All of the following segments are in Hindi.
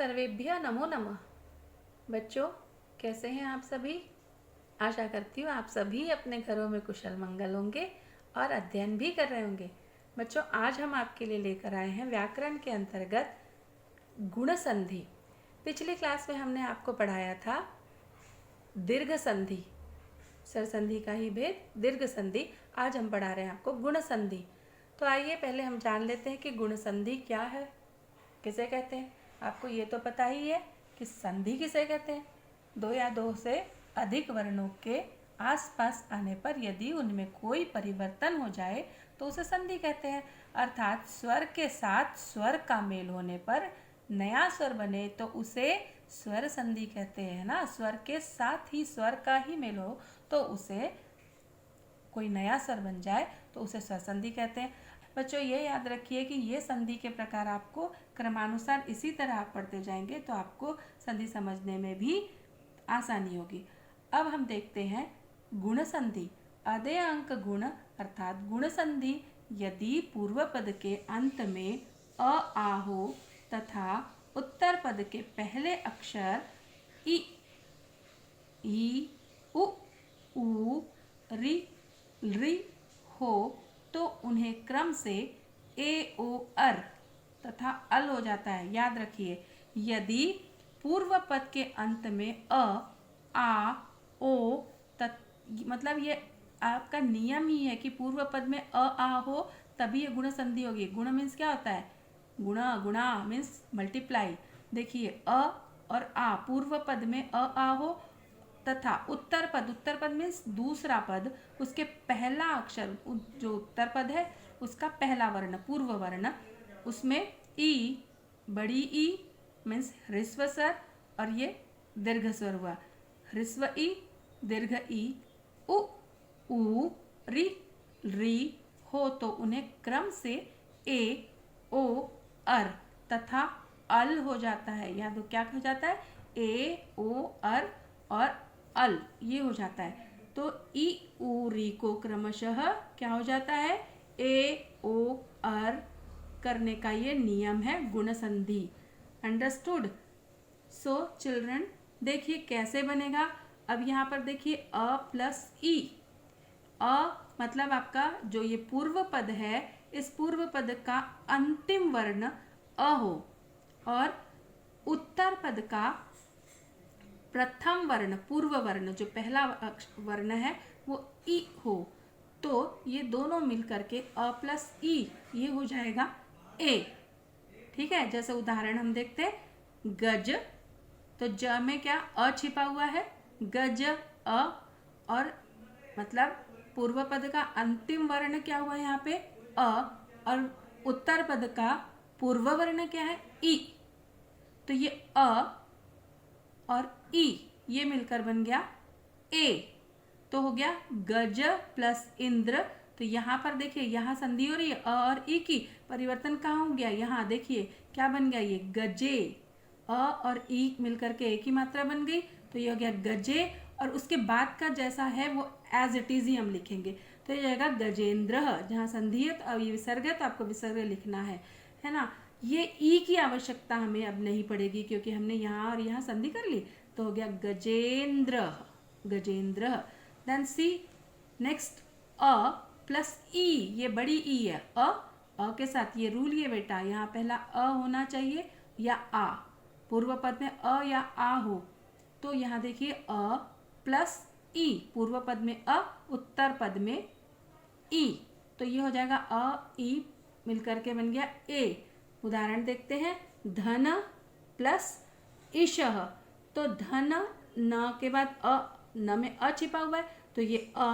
सर्वेभ्यः नमो नमः। बच्चों, कैसे हैं आप सभी? आशा करती हूँ आप सभी अपने घरों में कुशल मंगल होंगे और अध्ययन भी कर रहे होंगे। बच्चों, आज हम आपके लिए लेकर आए हैं व्याकरण के अंतर्गत गुण संधि। पिछली क्लास में हमने आपको पढ़ाया था दीर्घ संधि, सरसंधि का ही भेद दीर्घ संधि। आज हम पढ़ा रहे हैं आपको गुण संधि। तो आइए पहले हम जान लेते हैं कि गुण संधि क्या है, किसे कहते हैं। आपको ये तो पता ही है कि संधि किसे कहते हैं। दो या दो से अधिक वर्णों के आसपास आने पर यदि उनमें कोई परिवर्तन हो जाए तो उसे संधि कहते हैं। अर्थात स्वर के साथ स्वर का मेल होने पर नया स्वर बने तो उसे स्वर संधि कहते हैं ना। स्वर के साथ ही स्वर का ही मेल हो तो उसे कोई नया स्वर बन जाए तो उसे स्वर संधि कहते हैं। बच्चों, ये याद रखिए कि ये संधि के प्रकार आपको क्रमानुसार इसी तरह आप पढ़ते जाएंगे तो आपको संधि समझने में भी आसानी होगी। अब हम देखते हैं गुण संधि। अदेय अंक गुण अर्थात गुण संधि यदि पूर्व पद के अंत में अ आ हो तथा उत्तर पद के पहले अक्षर इ उ ऊ रि हो तो उन्हें क्रम से ए ओ अर तथा अल हो जाता है। याद रखिए, यदि पूर्व पद के अंत में अ आ ओ मतलब ये आपका नियम ही है कि पूर्व पद में अ आ हो तभी ये गुण संधि होगी। गुण मीन्स क्या होता है? गुणा, गुणा मीन्स मल्टीप्लाई। देखिए, अ और आ पूर्व पद में अ आ हो तथा उत्तर पद मीन्स दूसरा पद, उसके पहला अक्षर जो उत्तर पद है उसका पहला वर्ण पूर्व वर्ण, उसमें ई बड़ी ई मीन्स ह्रस्व स्वर और ये दीर्घ स्वर हुआ। ह्रस्व ई दीर्घ ई उ ऊ री हो तो उन्हें क्रम से ए ओ अर तथा अल हो जाता है। याद हो क्या हो जाता है? ए ओ अर और अल ये हो जाता है। तो ई ऊ री को क्रमशः क्या हो जाता है? ए ओ अर करने का ये नियम है गुण संधि। अंडरस्टूड? सो चिल्ड्रन, देखिए कैसे बनेगा। अब यहाँ पर देखिए अ प्लस ई। अ मतलब आपका जो ये पूर्व पद है, इस पूर्व पद का अंतिम वर्ण अ हो और उत्तर पद का प्रथम वर्ण पूर्व वर्ण जो पहला वर्ण है वो ई हो, तो ये दोनों मिलकर के अ प्लस ई ये हो जाएगा ए। ठीक है, जैसे उदाहरण हम देखते हैं गज, तो ज में क्या अ छिपा हुआ है, गज अ, और मतलब पूर्व पद का अंतिम वर्ण क्या हुआ यहाँ पे अ और उत्तर पद का पूर्व वर्ण क्या है ई, तो ये अ और ई ये मिलकर बन गया ए। तो हो गया गज प्लस इंद्र। तो यहाँ पर देखिए यहाँ संधि हो रही है अ और ई की, परिवर्तन कहाँ हो गया? यहाँ देखिए क्या बन गया, ये गजे। अ और ई मिलकर के एक ही मात्रा बन गई तो ये हो गया गजे, और उसके बाद का जैसा है वो एज इट इज ही हम लिखेंगे। तो ये जाएगा गजेंद्र। जहाँ संधि है तो अब ये विसर्ग है तो आपको विसर्ग लिखना है ना। ये ई की आवश्यकता हमें अब नहीं पड़ेगी क्योंकि हमने यहाँ और यहाँ संधि कर ली, तो हो गया गजेंद्र, गजेंद्र। देन सी नेक्स्ट अ प्लस ई, ये बड़ी ई है अ के साथ ये रूल ये बेटा, यहाँ पहला अ होना चाहिए या आ, पूर्व पद में अ या आ हो। तो यहाँ देखिए अ प्लस ई, पूर्व पद में अ उत्तर पद में ई, तो ये हो जाएगा अ ई मिलकर के बन गया ए। उदाहरण देखते हैं धन प्लस ईशः, तो धन न के बाद अ, न में अ छिपा हुआ है तो ये अ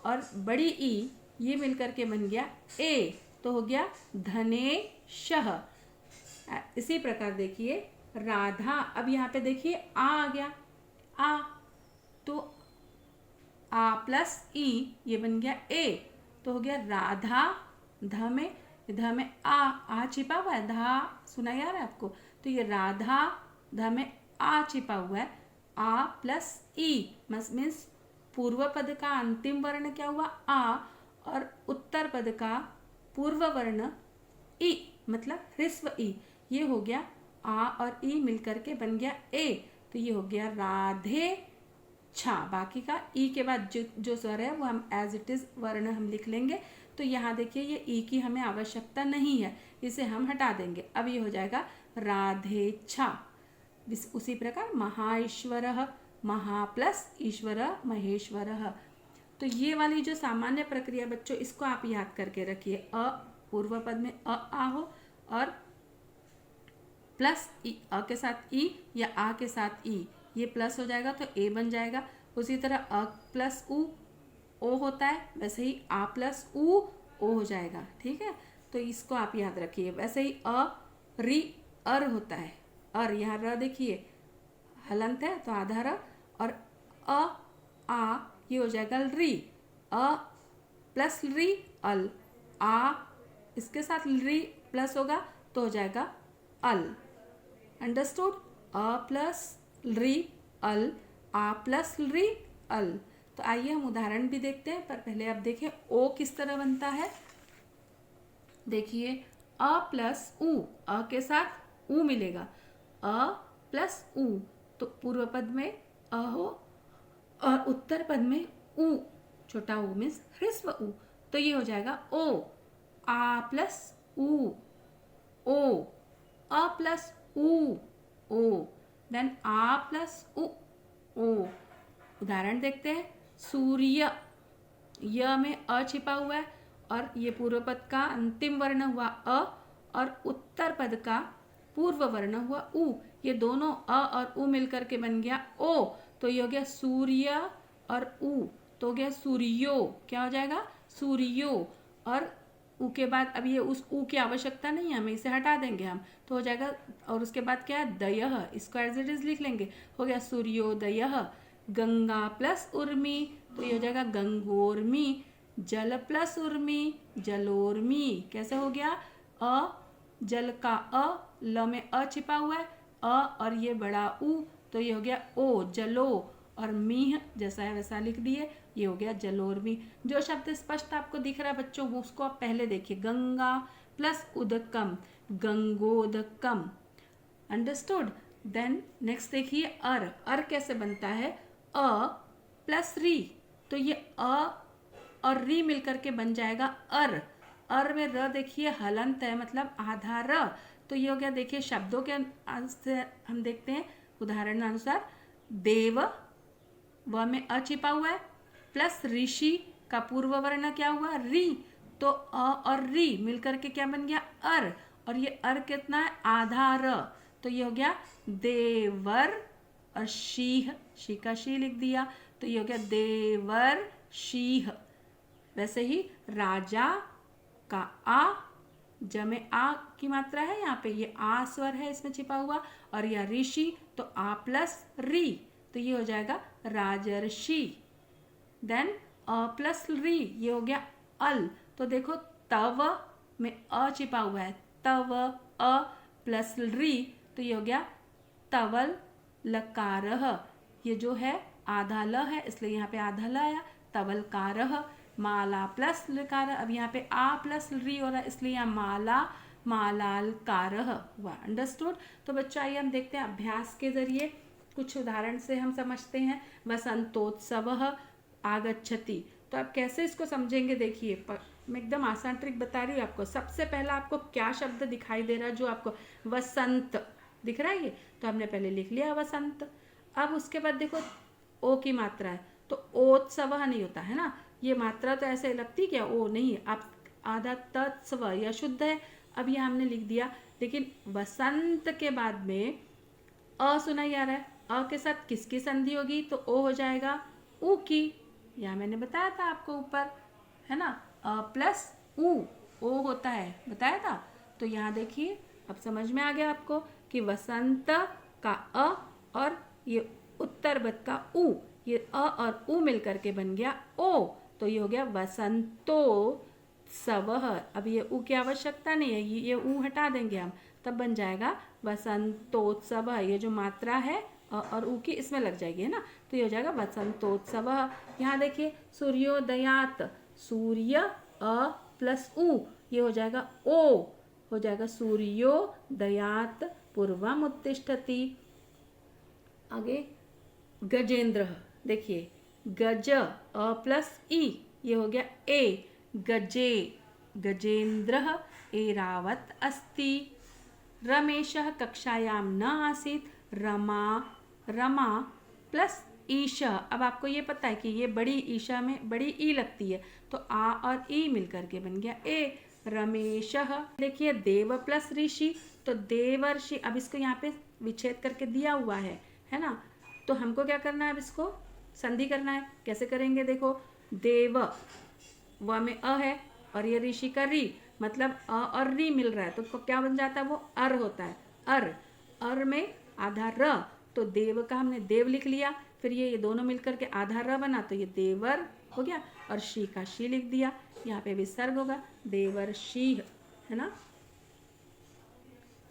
और बड़ी ई ये मिलकर के बन गया ए, तो हो गया धनेशः। इसी प्रकार देखिए राधा, अब यहाँ पे देखिए आ गया आ, तो आ प्लस ई ये बन गया ए, तो हो गया राधा। ध में आ छिपा हुआ है, धा सुना यार आपको, तो ये राधा ध में आ छिपा हुआ है, आ प्लस ई मीन्स पूर्व पद का अंतिम वर्ण क्या हुआ आ और उत्तर पद का पूर्व वर्ण ई मतलब ह्रस्व ई, ये हो गया आ और ई मिलकर के बन गया ए, तो ये हो गया राधे छा। बाकी का ई के बाद जो स्वर है वो हम एज इट इज वर्ण हम लिख लेंगे। तो यहाँ देखिए ये ई की हमें आवश्यकता नहीं है, इसे हम हटा देंगे। अब ये हो जाएगा राधे छा। उसी प्रकार महाईश्वर, महा प्लस ईश्वर महेश्वर। तो ये वाली जो सामान्य प्रक्रिया बच्चों, इसको आप याद करके रखिए। अ पूर्व पद में आ हो और प्लस अ के साथ ई या आ के साथ ई, ये प्लस हो जाएगा तो ए बन जाएगा। उसी तरह अ प्लस उ ओ होता है, वैसे ही आ प्लस उ ओ हो जाएगा। ठीक है, तो इसको आप याद रखिए। वैसे ही अ री अर होता है, और यहाँ र देखिए हलंत है तो आधा र, और अ आ ये हो जाएगा री। अ प्लस री अल, आ इसके साथ री प्लस होगा तो हो जाएगा अल। अंडरस्टूड? अ प्लस री अल, आ प्लस री अल। तो आइए हम उदाहरण भी देखते हैं, पर पहले आप देखें ओ किस तरह बनता है। देखिए अ प्लस उ, अ के साथ उ मिलेगा, अ प्लस उ, तो पूर्व पद में अ हो और उत्तर पद में उ, छोटा उ मीन्स ह्रस्व उ, तो ये हो जाएगा ओ। आ प्लस उ ओ, अ प्लस उ ओ, देन आ प्लस उ ओ। उदाहरण देखते हैं। सूर्य, य में अ छिपा हुआ है और ये पूर्व पद का अंतिम वर्ण हुआ अ और उत्तर पद का पूर्व वर्ण हुआ उ, ये दोनों अ और उ मिलकर के बन गया ओ, तो ये हो गया सूर्य और उ, तो हो गया सूर्यो। क्या हो जाएगा? सूर्यो। और उ के बाद अब ये उस उ की आवश्यकता नहीं है, हमें इसे हटा देंगे हम, तो हो जाएगा। और उसके बाद क्या है? दयः, इसको एज इट इज लिख लेंगे, हो गया सूर्योदयः। गंगा प्लस उर्मी, तो ये हो जाएगा गंगोर्मी। जल प्लस उर्मी, जलोर्मी। कैसे हो गया? अ जल का अ, ल में अ छिपा हुआ है, अ और ये बड़ा उ, तो ये हो गया ओ जलो। और मीह जैसा है वैसा लिख दिए, ये हो गया जलोर्मी। जो शब्द स्पष्ट आपको दिख रहा है बच्चों, वो उसको आप पहले देखिए। गंगा प्लस उदकम, गंगोदकम। अंडरस्टूड? देन नेक्स्ट देखिए अर। अर कैसे बनता है? अ प्लस री, तो ये अ और री मिलकर के बन जाएगा अर। अर में र देखिए हलंत है, मतलब आधा र, तो ये हो गया। देखिए शब्दों के से हम देखते हैं उदाहरण अनुसार। देव, व में अ छिपा हुआ है, प्लस ऋषि का पूर्व वर्ण क्या हुआ? री, तो अ और री मिलकर के क्या बन गया? अर। और ये अर कितना है? आधा र, तो ये हो गया देवर। और शीह, शी का शी लिख दिया, तो ये हो गया देवर शीह। वैसे ही राजा का आ, ज में आ की मात्रा है, यहाँ पे ये आ स्वर है इसमें छिपा हुआ, और यह ऋषि तो आ प्लस री, तो ये हो जाएगा राजर्षि। देन अ प्लस री, ये हो गया अल। तो देखो तव में अ छिपा हुआ है, तव अ प्लस री, तो ये हो गया तवल लकारह। ये जो है आधा ल है, इसलिए यहाँ पे आधा ल आया, तवलकारह। माला प्लस लकार, अब यहाँ पे आ प्लस री हो रहा है, इसलिए यहाँ माला मालालकारह हुआ। अंडरस्टूड? तो बच्चों आइए हम देखते हैं अभ्यास के जरिए, कुछ उदाहरण से हम समझते हैं। वसंतोत्सव आगच्छति, तो आप कैसे इसको समझेंगे? देखिए मैं एकदम आसान ट्रिक बता रही हूँ आपको। सबसे पहला आपको क्या शब्द दिखाई दे रहा है? जो आपको वसंत दिख रहा है, ये तो हमने पहले लिख लिया वसंत। अब उसके बाद देखो ओ की मात्रा है, तो ओत्सव नहीं होता है ना, ये मात्रा तो ऐसे लगती क्या? ओ नहीं, आप आधा तत्स्व या शुद्ध है। अब ये हमने लिख दिया, लेकिन वसंत के बाद में अ सुना जा रहा है, अ के साथ किसकी संधि होगी? तो ओ हो जाएगा ऊ की। यह मैंने बताया था आपको ऊपर, है ना, अ प्लस ऊ ओ होता है, बताया था। तो यहाँ देखिए अब समझ में आ गया आपको कि वसंत का अ और ये उत्तर बद का ऊ, ये अ और ऊ मिलकर के बन गया ओ, तो ये हो गया वसंतो सवह। अब ये ऊ की आवश्यकता नहीं है, ये ऊ हटा देंगे हम, तब बन जाएगा वसंतोत्सव। ये जो मात्रा है और ऊ की इसमें लग जाएगी, है ना, तो ये हो जाएगा वसंतोत्सव। यहाँ देखिए सूर्योदयात, सूर्य अ प्लस ऊ, ये हो जाएगा ओ, हो जाएगा सूर्योदयात पूर्वम उत्तिष्ठति। आगे गजेंद्र, देखिए गज अ प्लस ई, ये हो गया ए, गजे गजेंद्र एरावत् अस्ति। रमेशः कक्षायां न आसीत्, रमा रमा प्लस ईशा। अब आपको ये पता है कि ये बड़ी ईशा में बड़ी ई लगती है, तो आ और ई मिलकर के बन गया ए, रमेशः। देखिए देव प्लस ऋषि, तो देवर्षि। अब इसको यहाँ पे विच्छेद करके दिया हुआ है ना, तो हमको क्या करना है, अब इसको संधि करना है। कैसे करेंगे, देखो देव व में अ है और ये ऋषि का री, मतलब अ और री मिल रहा है, तो क्या बन जाता है, वो अर होता है। अर में आधा र, तो देव का हमने देव लिख लिया, फिर ये दोनों मिलकर के आधा र बना, तो ये देवर हो गया, और शी का शी लिख दिया। यहाँ पे विसर्ग होगा देवर्षि, है ना,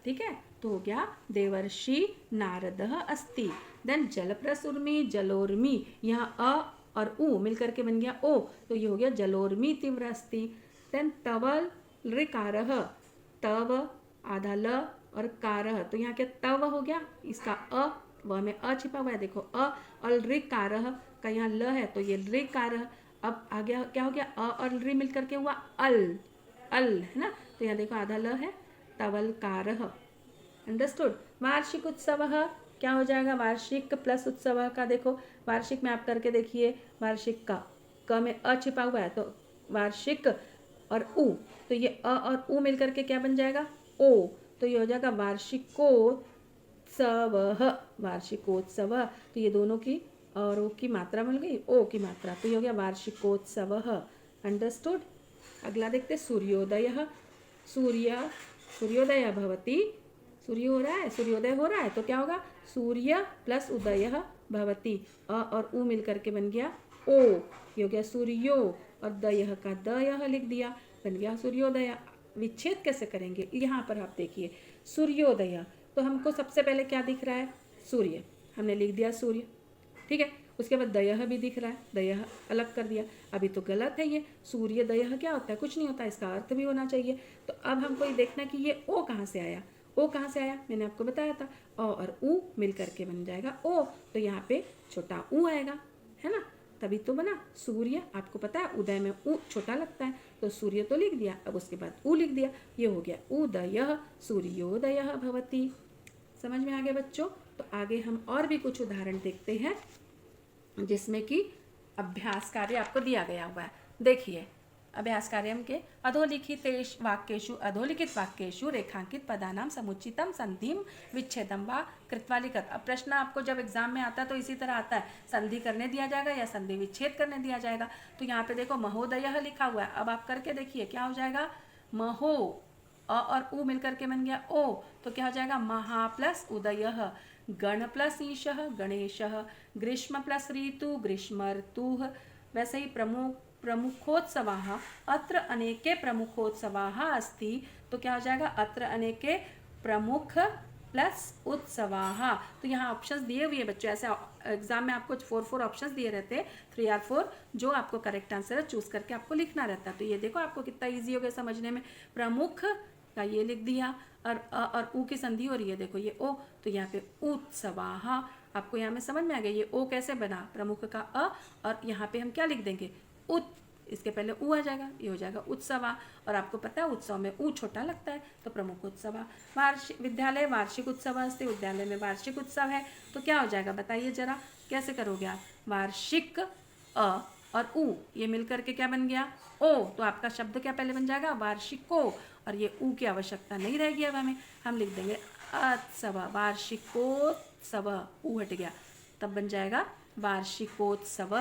ठीक है। तो हो गया देवर्षि नारदः अस्ति। देन जलप्रसुर्मी जलोर्मी, यहाँ अ और उ मिलकर के बन गया ओ, तो ये हो गया जलोर्मी तीव्र अस्ति। देन तवल ऋकारः, तव आधा ल और कारः, तो यहाँ क्या तव हो गया, इसका अ व में अ छिपा हुआ है, देखो अ, और ऋकारः का यहाँ ल है, तो ये ऋकारः। अब आ गया, क्या हो गया, अ और ऋ मिलकर के हुआ अल, है ना, तो यहाँ देखो आधा ल है, तवलकारः। अंडरस्टूड। वार्षिक उत्सव क्या हो जाएगा, वार्षिक प्लस उत्सव का, देखो वार्षिक में आप करके देखिए, वार्षिक का क में अ छिपा हुआ है, तो वार्षिक और उ, तो ये अ और उ मिलकर के क्या बन जाएगा, ओ, तो ये हो जाएगा वार्षिकोत्सव, वार्षिकोत्सव। तो ये दोनों की और ओ की मात्रा मिल गई, ओ की मात्रा, तो ये हो गया वार्षिकोत्सव। अंडरस्टूड। अगला देखते सूर्योदय। सूर्योदय भवति, सूर्य हो रहा है, सूर्योदय हो रहा है, तो क्या होगा, सूर्य प्लस उदय भवति, अ और उ मिलकर के बन गया ओ, ये हो गया सूर्यो, और दयः का दयः लिख दिया, बन गया सूर्योदय। विच्छेद कैसे करेंगे, यहाँ पर आप देखिए सूर्योदय, तो हमको सबसे पहले क्या दिख रहा है, सूर्य, हमने लिख दिया सूर्य, ठीक है। उसके बाद दयः भी दिख रहा है, दयः अलग कर दिया, अभी तो गलत है ये, सूर्य दयः क्या होता है, कुछ नहीं होता, इसका अर्थ भी होना चाहिए। तो अब हमको ये देखना कि ये ओ कहाँ से आया, ओ कहाँ से आया, मैंने आपको बताया था, अ और उ मिल करके बन जाएगा ओ, तो यहाँ पे छोटा उ आएगा, है ना, तभी तो बना सूर्य। आपको पता है उदय में उ छोटा लगता है, तो सूर्य तो लिख दिया, अब उसके बाद उ लिख दिया, ये हो गया उदयः सूर्योदयः भवति। समझ में आ गया बच्चों। तो आगे हम और भी कुछ उदाहरण देखते हैं, जिसमें कि अभ्यास कार्य आपको दिया गया हुआ है। देखिए अभ्यास कार्य के अधोलिखित वाक्येषु रेखांकित पदानां समुचितं संधिं विच्छेदं वा कृत्वा लिखत। अब प्रश्न आपको जब एग्जाम में आता है तो इसी तरह आता है, संधि करने दिया जाएगा या संधि विच्छेद करने दिया जाएगा। तो यहाँ पे देखो महोदयः लिखा हुआ है, अब आप करके देखिए क्या हो जाएगा, महो अ और उ मिलकर के बन गया ओ, तो क्या हो जाएगा, महा प्लस उदयः, गण प्लस ईशः गणेशः, ग्रीष्म प्लस ऋतु ग्रीष्मर्तुः। वैसे ही प्रमुखोत्सवाः, अत्र अनेके प्रमुखोत्सवाः अस्ति, तो क्या हो जाएगा, अत्र अनेके प्रमुख प्लस उत्सवाः। तो यहाँ ऑप्शंस दिए हुए हैं बच्चों, ऐसे एग्जाम में आपको 4 ऑप्शंस दिए रहते हैं, 3 और 4, जो आपको करेक्ट आंसर है चूज करके आपको लिखना रहता है। तो ये देखो आपको कितना ईजी हो गया समझने में, प्रमुख का ये लिख दिया, और उ की संधि हो रही है, देखो ये ओ, तो यहाँ पे उत्सवाः। आपको यहाँ में समझ में आ गया ये ओ कैसे बना, प्रमुख का अ, और यहाँ पे हम क्या लिख देंगे, उत, इसके पहले उ आ जाएगा, ये हो जाएगा उत्सवा। और आपको पता है उत्सव में उ छोटा लगता है, तो प्रमुख उत्सवा। विद्यालय वार्षिक उत्सव अस्ति, विद्यालय में वार्षिक उत्सव है, तो क्या हो जाएगा बताइए जरा, कैसे करोगे आप, वार्षिक अ और उ ये मिलकर के क्या बन गया ओ, तो आपका शब्द क्या पहले बन जाएगा, वार्षिको, और ये उ की आवश्यकता नहीं रहेगी अब हमें, हम लिख देंगे उत्सव, वार्षिकोत्सव, उ हट गया, तब बन जाएगा वार्षिकोत्सव।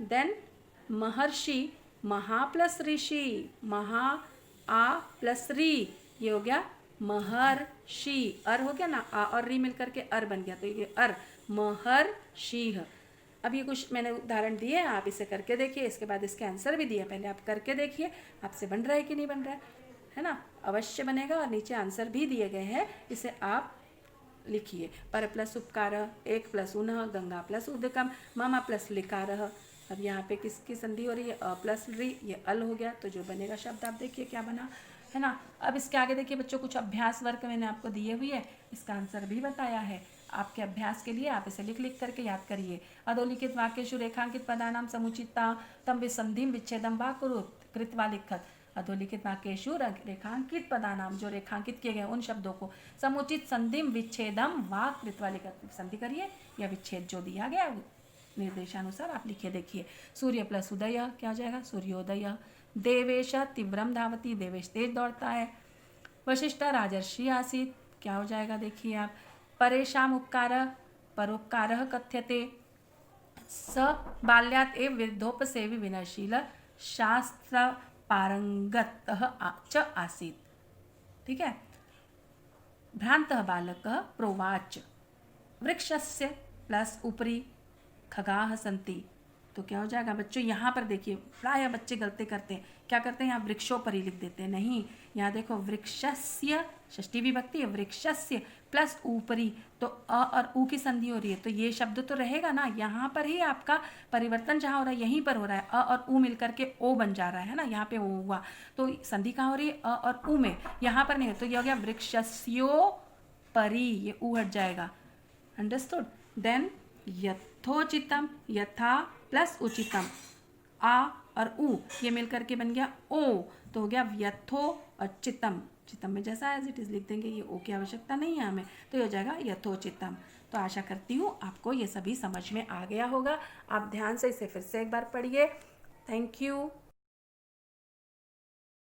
देन महर्षि, महा प्लस ऋषि, महा आ प्लस री, ये हो गया महर्षि, अर हो गया ना, आ और री मिलकर के अर बन गया, तो ये अर महर्षि। अब ये कुछ मैंने उदाहरण दिए, आप इसे करके देखिए, इसके बाद इसके आंसर भी दिए, पहले आप करके देखिए आपसे बन रहा है कि नहीं बन रहा है ना, अवश्य बनेगा। और नीचे आंसर भी दिए गए हैं, इसे आप लिखिए, पर प्लस उपकार, एक प्लस उन्ह, गंगा प्लस उदकम, मम प्लस लिकारः। अब यहाँ पे किसकी संधि हो रही है, अ प्लस री, ये अल हो गया, तो जो बनेगा शब्द आप देखिए क्या बना, है ना। अब इसके आगे देखिए बच्चों, कुछ अभ्यास वर्क मैंने आपको दिए हुए है, इसका आंसर भी बताया है आपके अभ्यास के लिए। आप इसे लिख लिख करके याद करिए। अधोलिखित वाक्येषु रेखांकित पदानां समुचिता तम विसंधिम विच्छेदम वा कुरुत कृत्वा लिखत। अधोलिखित वाक्येषु रेखांकित पदानाम, जो रेखांकित किए गए उन शब्दों को समुचित संधिम विच्छेदम वा कृत्वा लिखत, संधि करिए या विच्छेद जो दिया गया निर्देशानुसार आप लिखिए। देखिए, सूर्य प्लस उदय क्या हो जाएगा, सूर्योदय। देवेश तीव्रम धावती, देवेश तेज दौड़ता है। वशिष्ठा राजर्षि आसीत, क्या हो जाएगा देखिए आप, परेशान उपकार परोपकार कथ्यते। स बाल्यात एव वृद्धोपसेवी विनयशील शास्त्र पारंगत च आसीत। ठीक है। भ्रांत बालक प्रोवाच, वृक्षस्य प्लस उपरी खगाह संति। तो क्या हो जाएगा बच्चों, यहाँ पर देखिए प्राय बच्चे गलती करते हैं, क्या करते हैं, यहाँ वृक्षों पर ही लिख देते हैं। नहीं, यहाँ देखो वृक्षस्य षष्ठी विभक्ति है, वृक्षस्य प्लस ऊपरी, तो अ और ऊ की संधि हो रही है, तो ये शब्द तो रहेगा ना। यहाँ पर ही आपका परिवर्तन जहाँ हो रहा है यहीं पर हो रहा है, अ और ऊ मिलकर के ओ बन जा रहा है ना, यहाँ पे ओ हुआ, तो संधि कहाँ हो रही है, अ और ऊ में, यहाँ पर नहीं है, तो ये हो गया वृक्षस्यो परी, ये ऊ हट जाएगा। अंडरस्टूड। देन यथोचितम, यथा प्लस उचितम, आ और उ ये मिलकर के बन गया ओ, तो हो गया यथो और चितम, चितम में जैसा एज इट इज लिख देंगे, ये ओ की आवश्यकता नहीं है हमें, तो ये हो जाएगा यथोचितम। तो आशा करती हूँ आपको ये सभी समझ में आ गया होगा। आप ध्यान से इसे फिर से एक बार पढ़िए। Thank you.